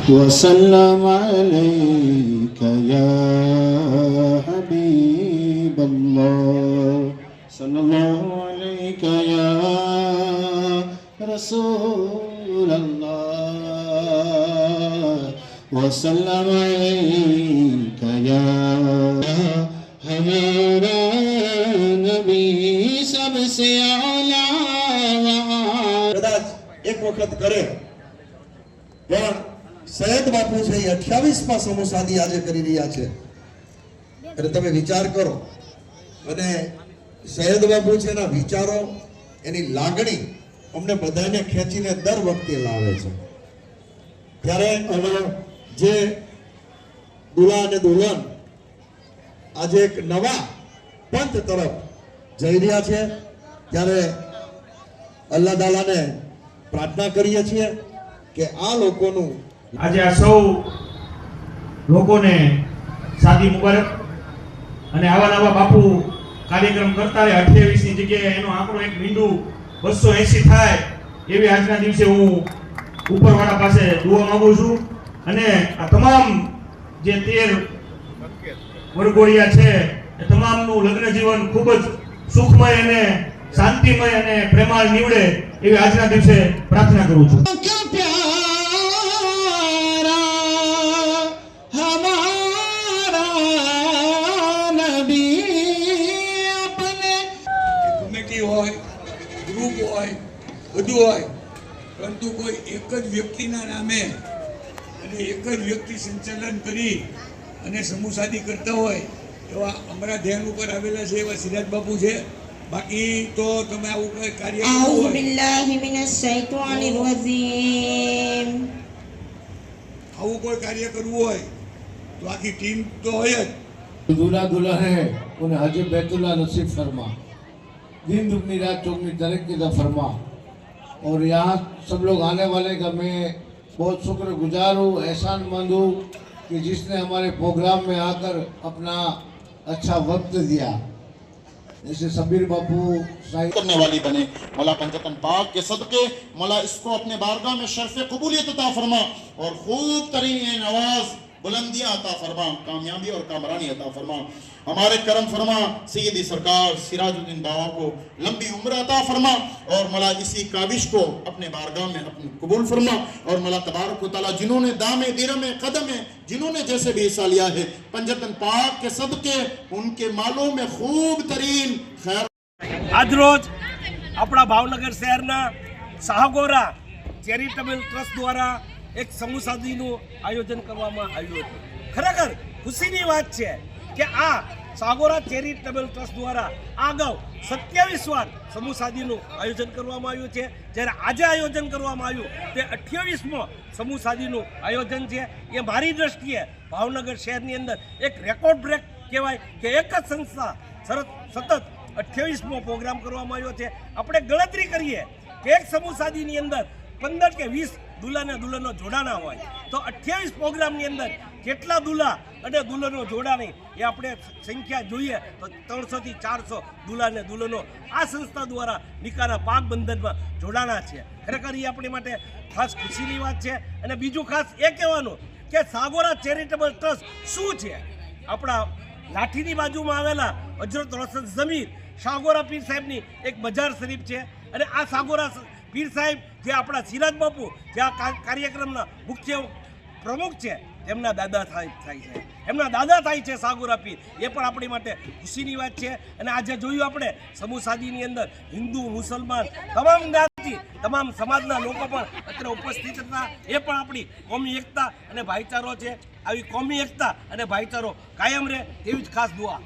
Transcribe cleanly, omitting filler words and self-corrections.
وسلم عليك يا حبيب الله صلى الله عليك يا رسول الله وسلم عليك يا हमारा नबी सबसे आला कदाच एक वखत करे पण સૈયદ બાપુ છે એ 28મા સમૂહ સાદી આજે કરી રહ્યા છે એટલે તમે વિચાર કરો અને સૈયદ બાપુ છે એના વિચારો એની લાગણી અમને બધાને ખેંચીને દર વખતે લાવે છે ત્યારે જે દુલ્હા અને દુલ્હન આજે એક નવા પંથ તરફ જઈ રહ્યા છે ત્યારે અલ્લાહ તાલાને પ્રાર્થના કરીએ છીએ કે આ લોકોનું આજે આ સૌ લોકોને શાદી મુબારક અને આવા નવા બાપુ કાર્યક્રમ કરતા રહે 28ની જગ્યાએ એનો આંકડો એક મીંડું 280 થાય એવી આજના દિવસે હું ઉપરવાળા પાસે દુઆ માંગુ છું અને આ તમામ જે 13 વરઘોડિયા છે એ તમામનું લગ્ન જીવન ખૂબ જ સુખમય અને શાંતિમય અને પ્રેમાળ નીવડે એવી આજના દિવસે પ્રાર્થના કરું છું। ગ્રુપ હોય બધું હોય પરંતુ કોઈ એક જ વ્યક્તિના નામે અને એક જ વ્યક્તિ સંચાલન કરી અને સમૂહ શાદી કરતા હોય એવા અમારા ધ્યાન ઉપર આવેલા છે એવા સિરાજ બાપુ છે। બાકી તો તમે આવું કોઈ કાર્ય આઉઝુ બિલ્લાહિ મિનશ શૈતાનિર રજીમ આવું કોઈ કાર્ય કરવું હોય તો આખી ટીમ તો હોય જ। दूल्हा दुल्हन है उन्हें हज बैतुल्ला नसीब फरमा दिन दुगनी रात चौगनी तरक्की का फरमा और यहाँ सब लोग आने वाले का मैं बहुत शुक्रगुजार हूँ एहसानमंद हूँ कि जिसने हमारे प्रोग्राम में आकर अपना अच्छा वक्त दिया। जैसे सबीर बापू करने वाली बने मौला पंजतन पाक के सदके मौला इसको अपने बारगाह में शर्फ कबूलियत अता फरमा और खूब तरीन नवाज बुलंदियां अता फरमा कामयाबी और कामरानी अता फरमा। हमारे करम फरमा सैयदी सरकार सिराजुद्दीन बाबा को लंबी उम्र अता फरमा और मौला इसी काविश को अपने बारगाह में अपने कबूल फरमा और मौला तबारक व तआला जिन्होंने दामे दिरमे कदमे जिन्होंने जैसे भी हिस्सा लिया है पंजतन पाक के सदके उनके मालों में खूब तरीन खैर। आज रोज अपना भावनगर शहरना साहगोरा चेरिटेबल ट्रस्ट द्वारा एक समूह शादीનું આયોજન કરવામાં આવ્યું હતું। ખરેખર ખુશીની વાત છે કે આ સાગોરા ચેરિટેબલ ટ્રસ્ટ દ્વારા અગાઉ 27 વાર સમૂહ શાદીનું આયોજન કરવામાં આવ્યું છે જ્યારે આજે આયોજન કરવામાં આવ્યું તે 28મો સમૂહ શાદીનું આયોજન છે। એ મારી દ્રષ્ટિએ ભાવનગર શહેરની અંદર એક રેકોર્ડ બ્રેક કહેવાય કે એક જ સંસ્થા સતત 28મો પ્રોગ્રામ કરવામાં આવ્યો છે। આપણે ગણતરી કરીએ કે એક સમૂહ શાદીની અંદર 15 કે 20 દુલ્હા અને દુલ્હનો જોડાણા હોય તો 28 પ્રોગ્રામની અંદર કેટલા દુલ્હા અને દુલ્હનો જોડાણી એ આપણે સંખ્યા જોઈએ તો 300 થી 400 દુલ્હા અને દુલ્હનો આ સંસ્થા દ્વારા નિકાહના પાક બંધનમાં જોડાણા છે। ખરેખર એ આપણી માટે ખાસ ખુશીની વાત છે। અને બીજું ખાસ એ કહેવાનું કે સાગોરા ચેરિટેબલ ટ્રસ્ટ શું છે। આપણા લાઠીની બાજુમાં આવેલા હજરત રોશન જમીર સાગોરા પીર સાહેબની એક બજાર શરીફ છે અને આ સાગોરા પીર સાહેબ જે આપણા સિરાજ બાપુ જે આ કાર્યક્રમના મુખ્ય પ્રમુખ છે એમના દાદા થાય છે એમના દાદા થાય છે સાગોરા પીર એ પણ આપણી માટે ખુશીની વાત છે। અને આજે જોયું આપણે સમૂહ શાદીની અંદર હિન્દુ મુસલમાન તમામ જ્ઞાતિ તમામ સમાજના લોકો પણ અત્યારે ઉપસ્થિત હતા। એ પણ આપણી કોમી એકતા અને ભાઈચારો છે। આવી કોમી એકતા અને ભાઈચારો કાયમ રહે તેવી જ ખાસ દુઆ।